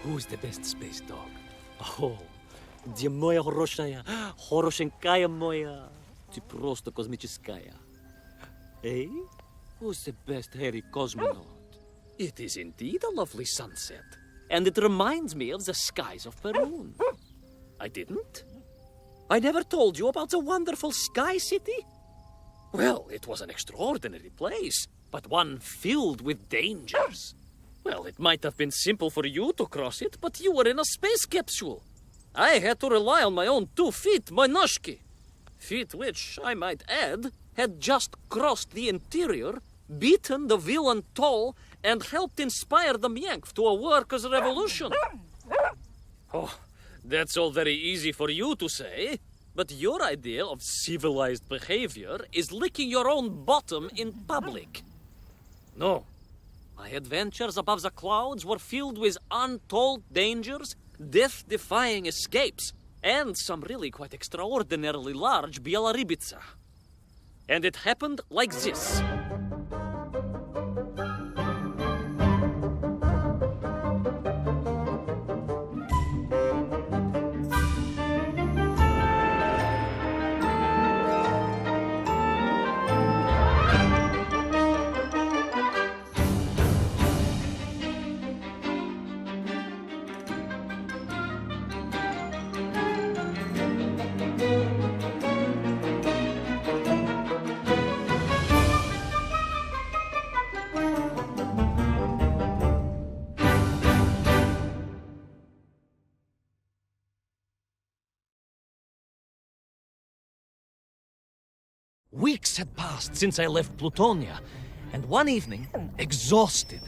Who's the best space dog? Oh, где моя хорошая, хорошенькая моя, ты просто космическая. Eh? Who's the best hairy cosmonaut? It is indeed a lovely sunset, and it reminds me of the skies of Perun. I didn't? I never told you about the wonderful Sky City? Well, it was an extraordinary place, but one filled with dangers. Well, it might have been simple for you to cross it, but you were in a space capsule. I had to rely on my own 2 feet, my noshki. Feet which, I might add, had just crossed the interior, beaten the villain Toll, and helped inspire the Myank to a workers' revolution. Oh, that's all very easy for you to say, but your idea of civilized behavior is licking your own bottom in public. No. My adventures above the clouds were filled with untold dangers, death-defying escapes, and some really quite extraordinarily large Bielorybitsa. And it happened like this. Weeks had passed since I left Plutonia, and one evening, exhausted,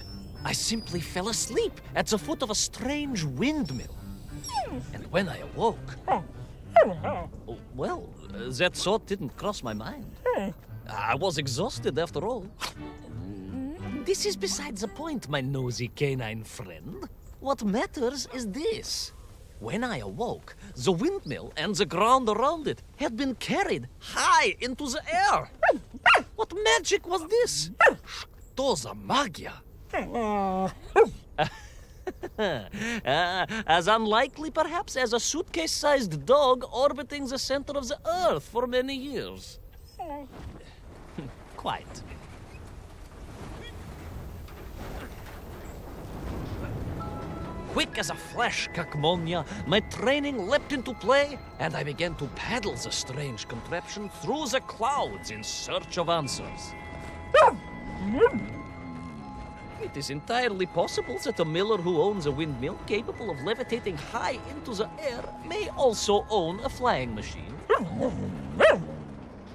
I simply fell asleep at the foot of a strange windmill. And when I awoke, well, that thought didn't cross my mind. I was exhausted after all. This is beside the point, my nosy canine friend. What matters is this. When I awoke, the windmill and the ground around it had been carried high into the air. What magic was this? Что за магия? As unlikely, perhaps, as a suitcase-sized dog orbiting the center of the Earth for many years. Quite. Quick as a flash, Kakmonia, my training leapt into play, and I began to paddle the strange contraption through the clouds in search of answers. It is entirely possible that a miller who owns a windmill capable of levitating high into the air may also own a flying machine.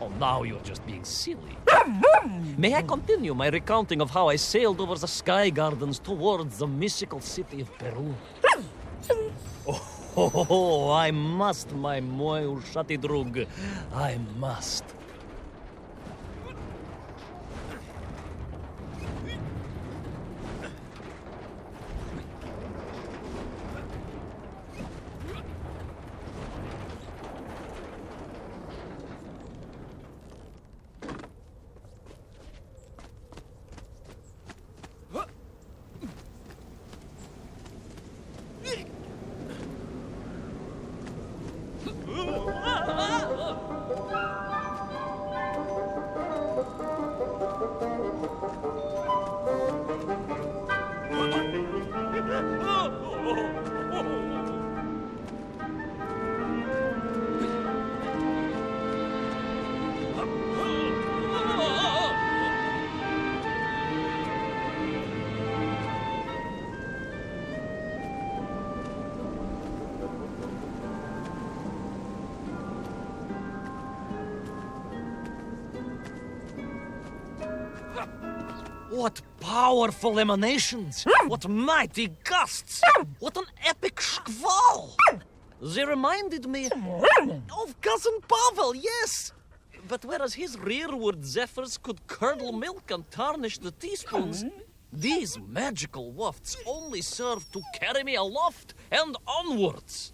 Oh, now you're just being silly. May I continue my recounting of how I sailed over the sky gardens towards the mystical city of Peru? Oh, I must, my moi ushati drug. I must. What powerful emanations! What mighty gusts! What an epic shkval! They reminded me of Cousin Pavel, yes! But whereas his rearward zephyrs could curdle milk and tarnish the teaspoons, these magical wafts only serve to carry me aloft and onwards.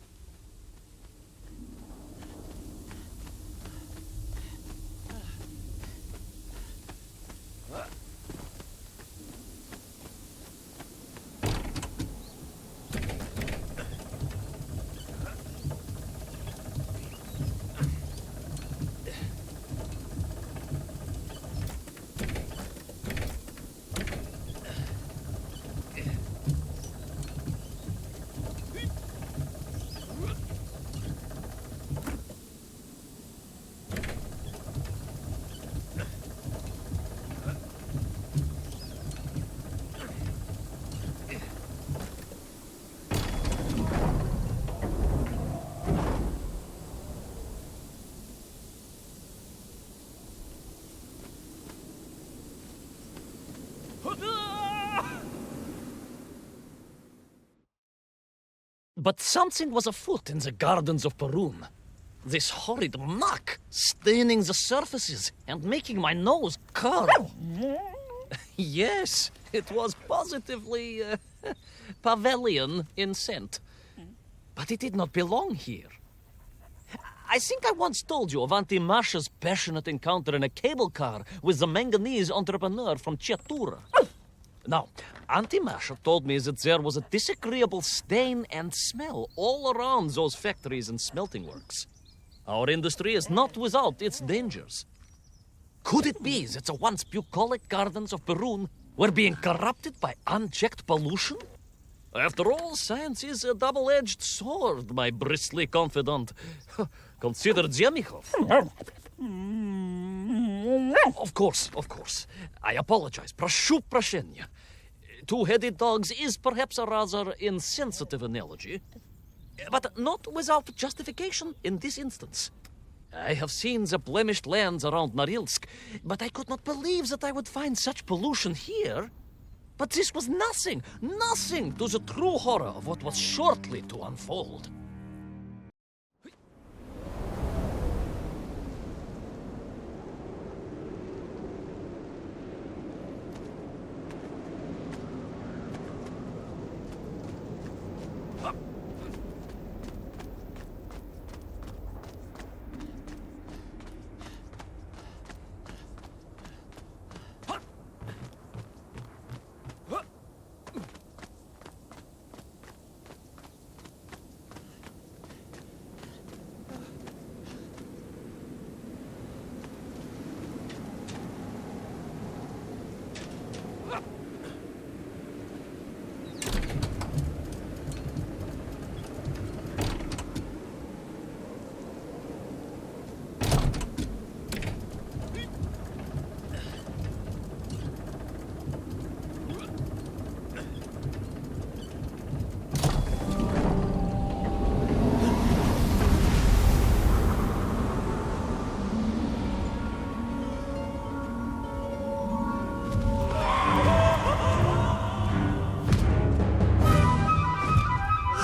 But something was afoot in the gardens of Perun. This horrid muck staining the surfaces and making my nose curl. Yes, it was positively pavilion in scent. But it did not belong here. I think I once told you of Auntie Masha's passionate encounter in a cable car with the manganese entrepreneur from Chiatura. Now, Auntie Masha told me that there was a disagreeable stain and smell all around those factories and smelting works. Our industry is not without its dangers. Could it be that the once bucolic gardens of Perun were being corrupted by unchecked pollution? After all, science is a double-edged sword, my bristly confidant. Consider Zemikov. Of course. I apologize. Proшу прощения. Two-headed dogs is perhaps a rather insensitive analogy, but not without justification in this instance. I have seen the blemished lands around Norilsk, but I could not believe that I would find such pollution here. But this was nothing to the true horror of what was shortly to unfold.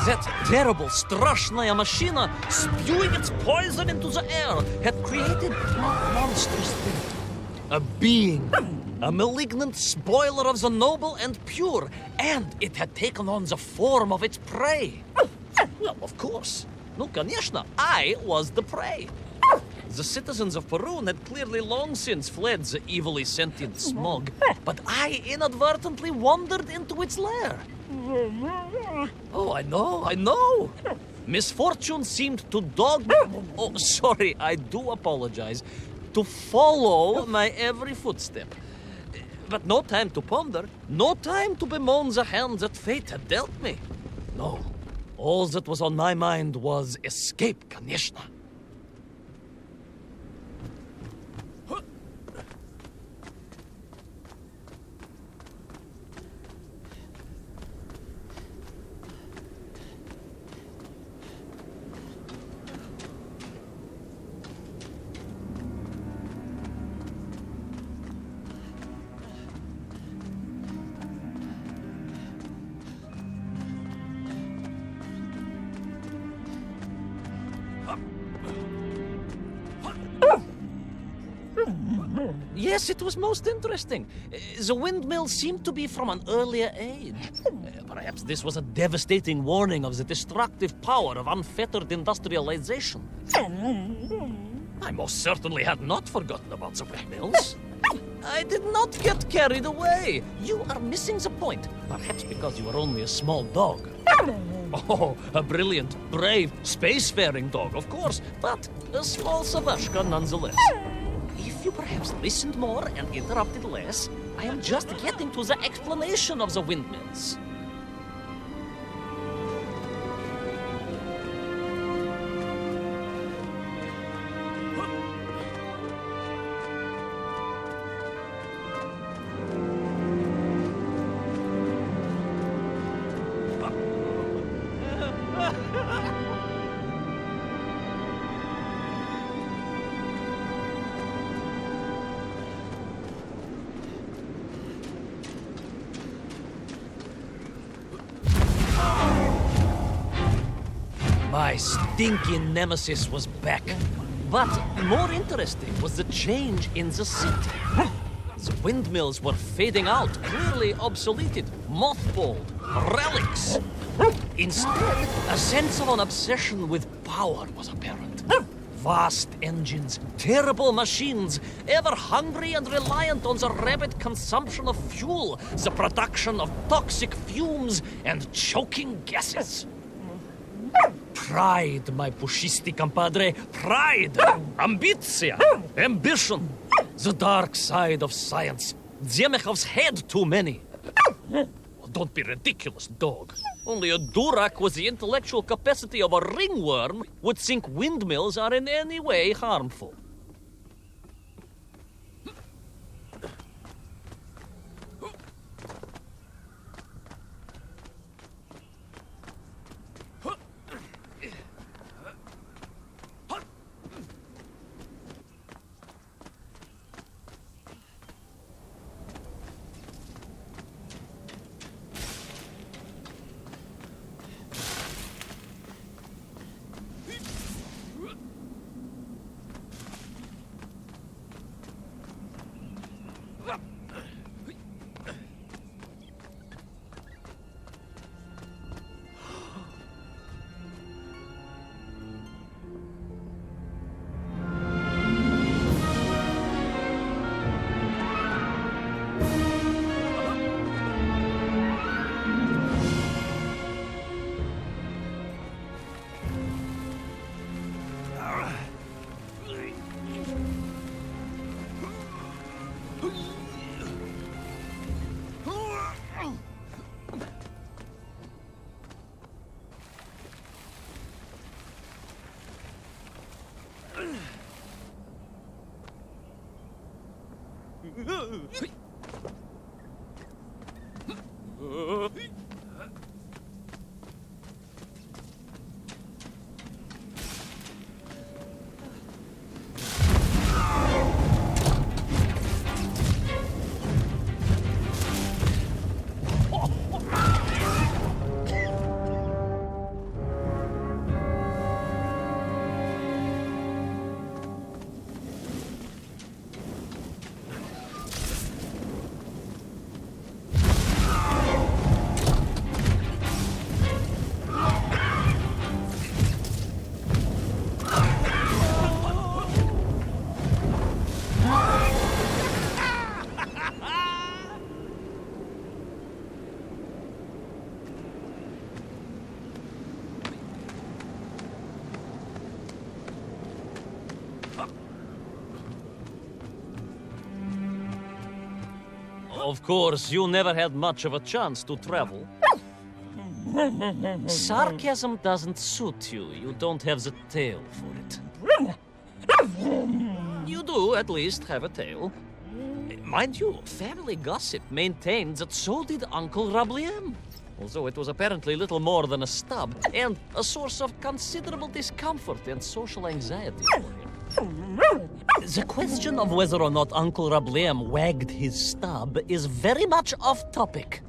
That terrible, straszная machina, spewing its poison into the air, had created a monstrous thing. A being, a malignant spoiler of the noble and pure, and it had taken on the form of its prey. Well, of course. No, конечно, I was the prey. The citizens of Perun had clearly long since fled the evilly sentient smog, but I inadvertently wandered into its lair. Oh, I know. Misfortune seemed to dog me. Oh, sorry, I do apologize. To follow my every footstep. But no time to ponder, no time to bemoan the hand that fate had dealt me. No, all that was on my mind was escape, конечно. Yes, it was most interesting. The windmill seemed to be from an earlier age. Perhaps this was a devastating warning of the destructive power of unfettered industrialization. I most certainly had not forgotten about the windmills. I did not get carried away. You are missing the point. Perhaps because you are only a small dog. Oh, a brilliant, brave, spacefaring dog, of course, but a small Savashka nonetheless. If you perhaps listened more and interrupted less, I am just getting to the explanation of the windmills. My stinky nemesis was back. But more interesting was the change in the city. The windmills were fading out, clearly obsoleted, mothballed, relics. Instead, a sense of an obsession with power was apparent. Vast engines, terrible machines, ever hungry and reliant on the rapid consumption of fuel, the production of toxic fumes and choking gases. Pride, my pushisti compadre, pride, ambitia, ambition, the dark side of science. Zemechov's had too many. Don't be ridiculous, dog. Only a Durak with the intellectual capacity of a ringworm would think windmills are in any way harmful. Of course, you never had much of a chance to travel. Sarcasm doesn't suit you. You don't have the tail for it. You do, at least, have a tail. Mind you, family gossip maintained that so did Uncle Rabliem. Although it was apparently little more than a stub, and a source of considerable discomfort and social anxiety for him. The question of whether or not Uncle Rabliem wagged his stub is very much off topic.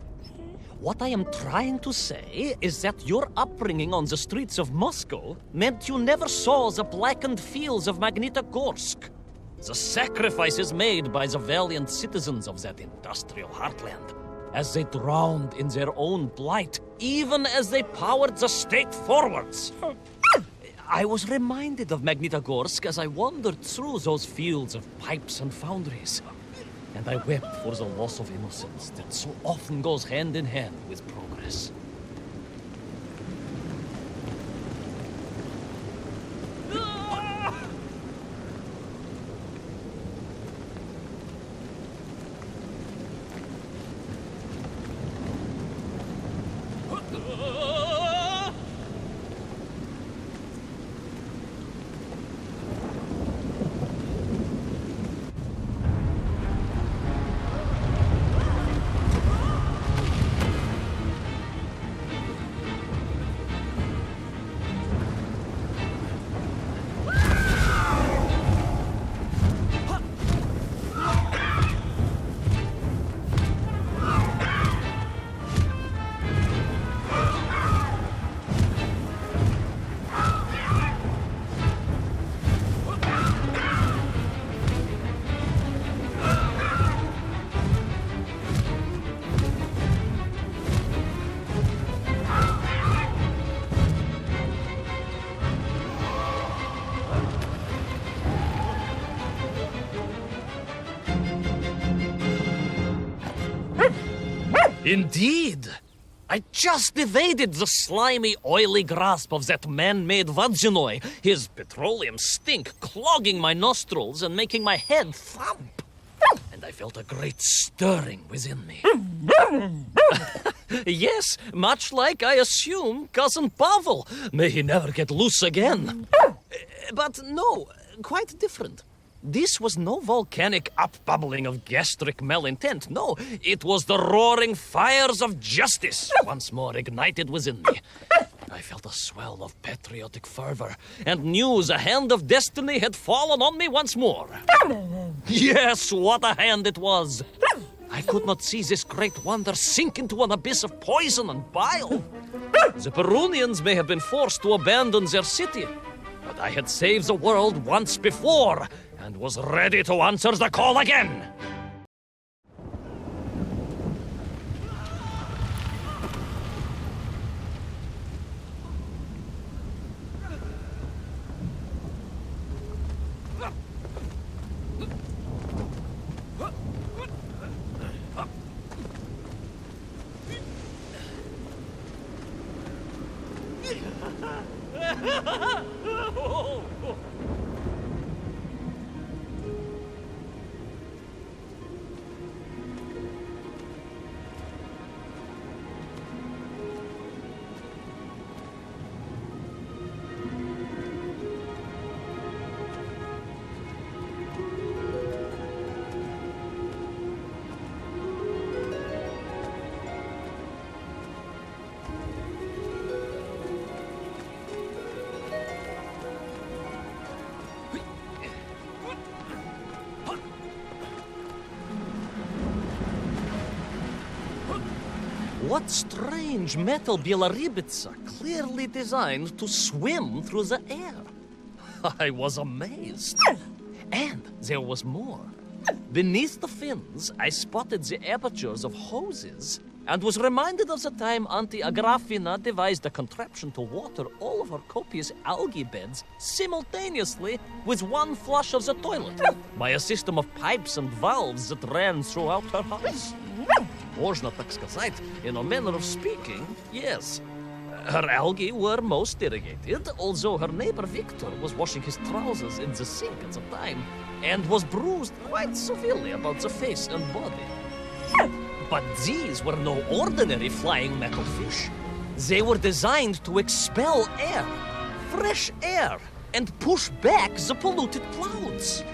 What I am trying to say is that your upbringing on the streets of Moscow meant you never saw the blackened fields of Magnitogorsk. The sacrifices made by the valiant citizens of that industrial heartland, as they drowned in their own blight, even as they powered the state forwards. I was reminded of Magnitogorsk as I wandered through those fields of pipes and foundries. And I wept for the loss of innocence that so often goes hand in hand with progress. Indeed. I just evaded the slimy, oily grasp of that man-made Vadzinoy, his petroleum stink clogging my nostrils and making my head thump. And I felt a great stirring within me. Yes, much like I assume Cousin Pavel. May he never get loose again. But no, quite different. This was no volcanic upbubbling of gastric malintent. No, it was the roaring fires of justice once more ignited within me. I felt a swell of patriotic fervor and knew the hand of destiny had fallen on me once more. Yes, what a hand it was! I could not see this great wonder sink into an abyss of poison and bile. The Perunians may have been forced to abandon their city, but I had saved the world once before and was ready to answer the call again. What strange metal Bielaribitsa clearly designed to swim through the air. I was amazed. And there was more. Beneath the fins, I spotted the apertures of hoses and was reminded of the time Auntie Agrafina devised a contraption to water all of her copious algae beds simultaneously with one flush of the toilet by a system of pipes and valves that ran throughout her house. Можно так сказать, in a manner of speaking, yes. Her algae were most irrigated, although her neighbor Victor was washing his trousers in the sink at the time and was bruised quite severely about the face and body. But these were no ordinary flying metal fish. They were designed to expel air, fresh air, and push back the polluted clouds.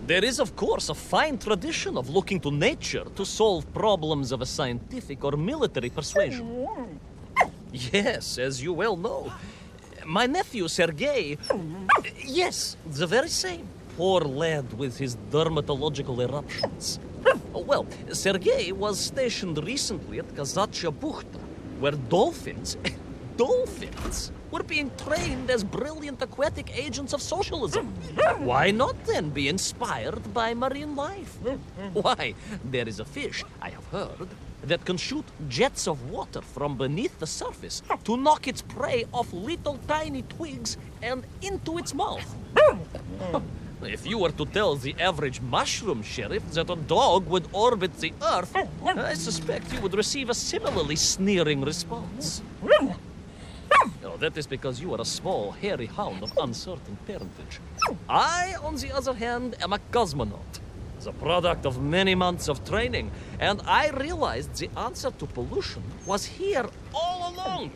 There is, of course, a fine tradition of looking to nature to solve problems of a scientific or military persuasion. Yes, as you well know. My nephew, Sergei... Yes, the very same. Poor lad with his dermatological eruptions. Well, Sergei was stationed recently at Kazachya Bukhta, where dolphins... dolphins were being trained as brilliant aquatic agents of socialism. Why not then be inspired by marine life? Why, there is a fish, I have heard, that can shoot jets of water from beneath the surface to knock its prey off little tiny twigs and into its mouth. If you were to tell the average mushroom sheriff that a dog would orbit the Earth, I suspect you would receive a similarly sneering response. No, that is because you are a small, hairy hound of uncertain parentage. I, on the other hand, am a cosmonaut, the product of many months of training, and I realized the answer to pollution was here all along.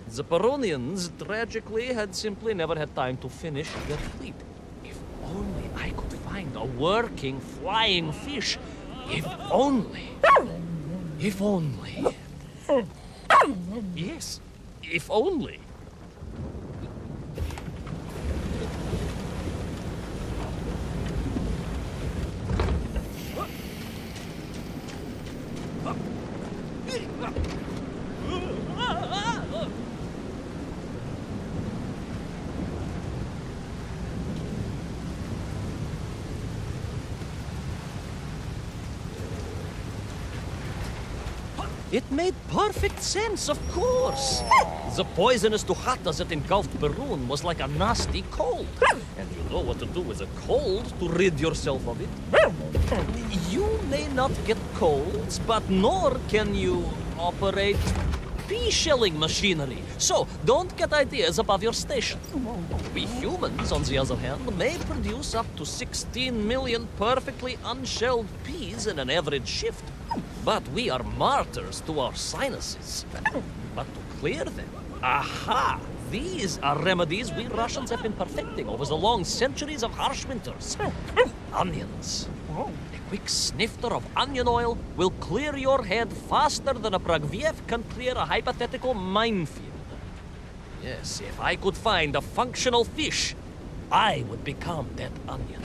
The Peronians, tragically, had simply never had time to finish their fleet. If only I could find a working, flying fish. If only. If only. Yes. If only. It made perfect sense, of course. The poisonous Tuhata that engulfed Perun was like a nasty cold. And you know what to do with a cold to rid yourself of it. You may not get colds, but nor can you operate pea-shelling machinery. So, don't get ideas above your station. We humans, on the other hand, may produce up to 16 million perfectly unshelled peas in an average shift. But we are martyrs to our sinuses. But to clear them, aha! These are remedies we Russians have been perfecting over the long centuries of harsh winters. Onions. A quick snifter of onion oil will clear your head faster than a Pragviev can clear a hypothetical minefield. Yes, if I could find a functional fish, I would become that onion.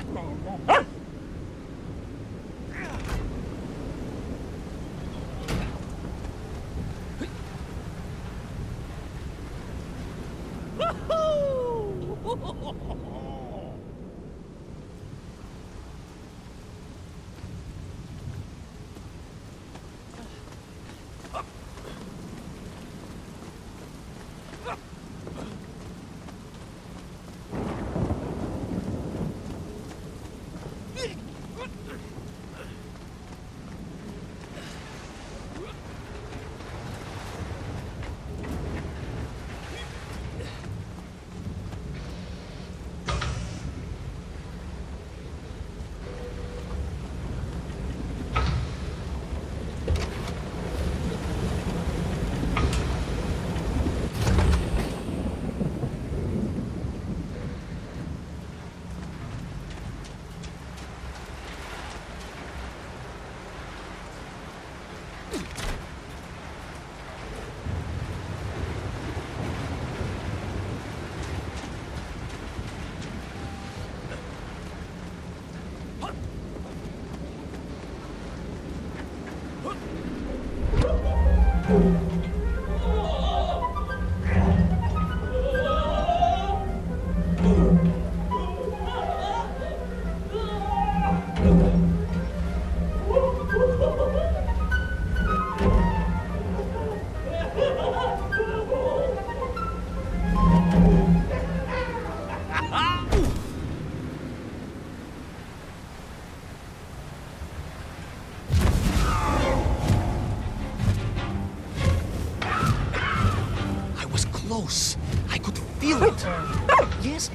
Close. I could feel it.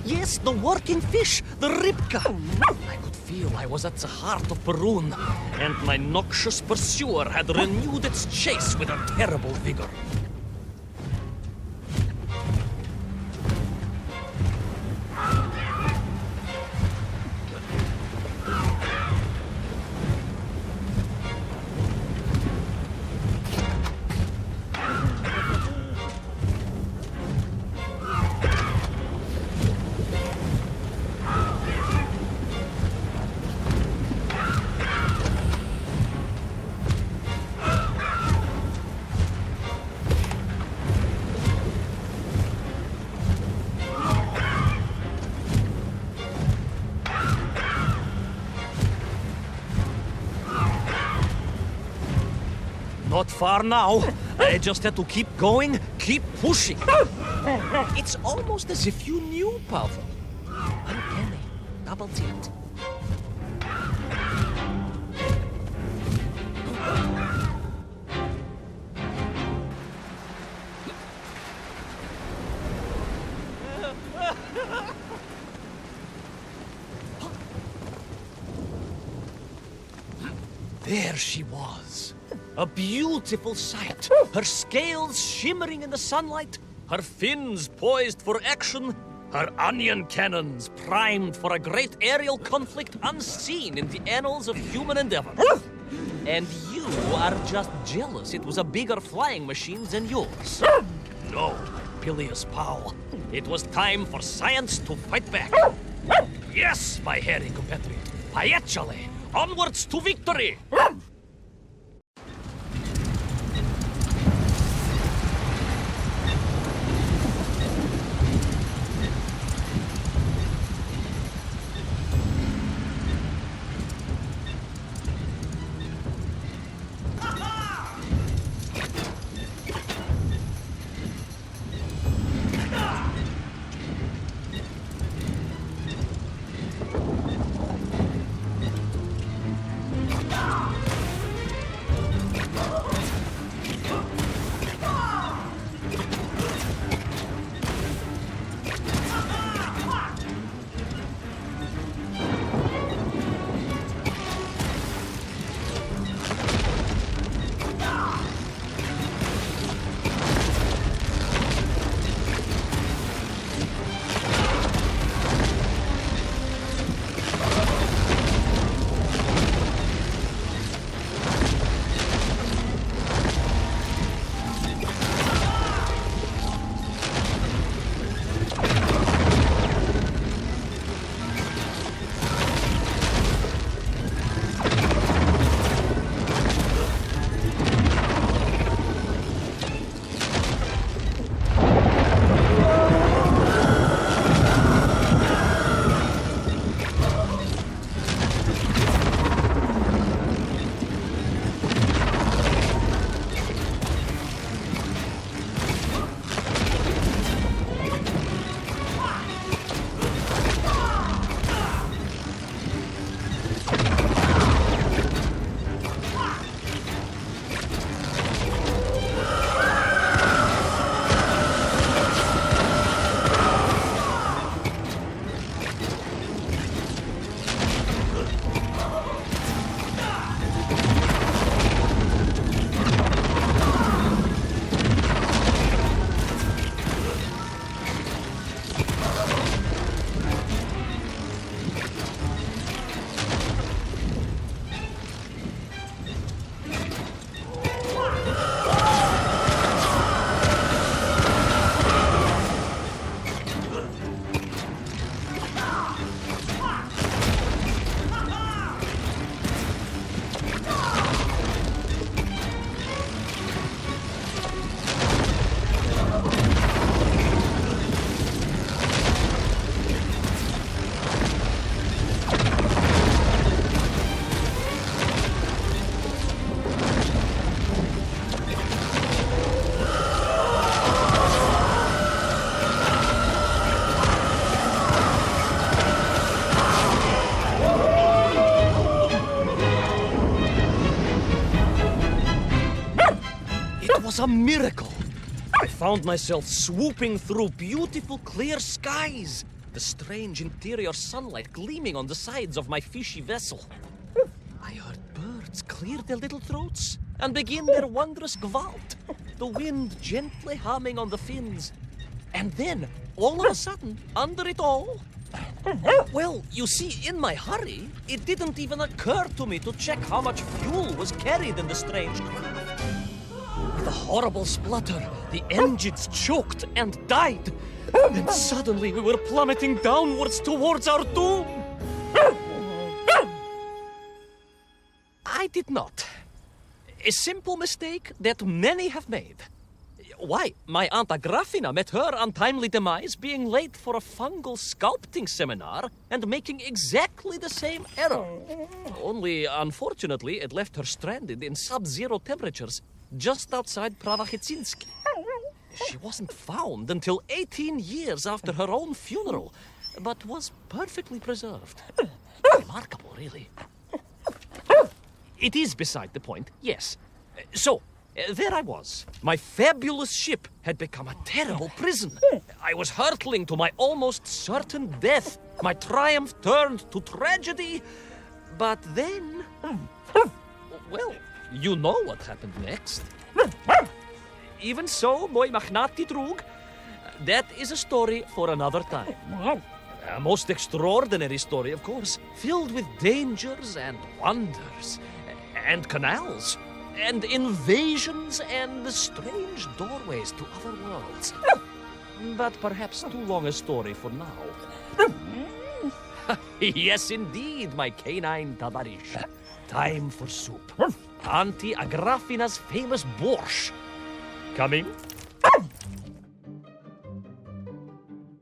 Yes, the working fish, the ribka. I could feel I was at the heart of Perun, and my noxious pursuer had renewed its chase with a terrible vigor. Not far now. I just had to keep going, keep pushing. It's almost as if you knew, Pavel. Uncanny. Double tilt. There she was. A beautiful sight. Her scales shimmering in the sunlight, her fins poised for action, her onion cannons primed for a great aerial conflict unseen in the annals of human endeavor. And you are just jealous it was a bigger flying machine than yours. No, Pilius Pal. It was time for science to fight back. Yes, my hairy compatriot. Paechale! Onwards to victory! was a miracle. I found myself swooping through beautiful clear skies, the strange interior sunlight gleaming on the sides of my fishy vessel. I heard birds clear their little throats and begin their wondrous gvalt, the wind gently humming on the fins. And then, all of a sudden, under it all, well, you see, in my hurry, it didn't even occur to me to check how much fuel was carried in the strange craft. With a horrible splutter, the engines choked and died. And suddenly we were plummeting downwards towards our doom. I did not. A simple mistake that many have made. Why, my Aunt Agrafina met her untimely demise being late for a fungal sculpting seminar and making exactly the same error. Only, unfortunately, it left her stranded in sub-zero temperatures just outside Pravachitsinsk. She wasn't found until 18 years after her own funeral, but was perfectly preserved. Remarkable, really. It is beside the point, yes. So, there I was. My fabulous ship had become a terrible prison. I was hurtling to my almost certain death. My triumph turned to tragedy. But then... well, you know what happened next. Even so, moi magnati drug, that is a story for another time. A most extraordinary story, of course, filled with dangers and wonders, and canals, and invasions, and strange doorways to other worlds. But perhaps too long a story for now. Yes, indeed, my canine tavarish. Time for soup. Auntie Agrafina's famous borscht. Coming?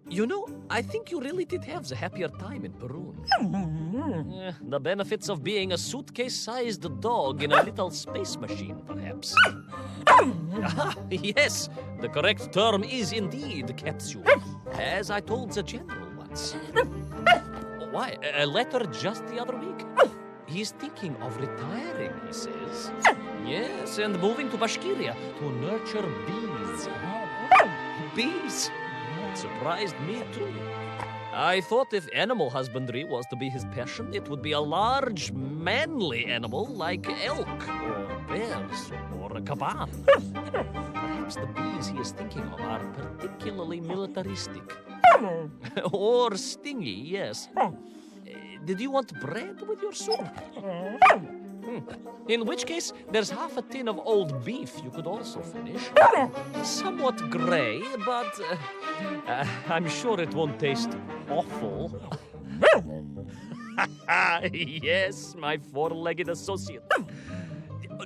You know, I think you really did have the happier time in Peru. The benefits of being a suitcase-sized dog in a little space machine, perhaps. Yes, the correct term is indeed capsule, as I told the general once. Why, a letter just the other week? He's thinking of retiring, he says. Yes, and moving to Bashkiria to nurture bees. Bees? Surprised me too. I thought if animal husbandry was to be his passion, it would be a large, manly animal like elk, or bears, or a caban. Perhaps the bees he is thinking of are particularly militaristic. Or stingy, yes. Did you want bread with your soup? In which case, there's half a tin of old beef you could also finish. Somewhat grey, but I'm sure it won't taste awful. Yes, my four-legged associate.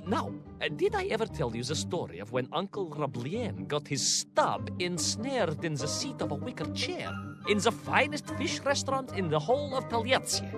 Now, did I ever tell you the story of when Uncle Rablien got his stub ensnared in the seat of a wicker chair in the finest fish restaurant in the whole of Taliatsia?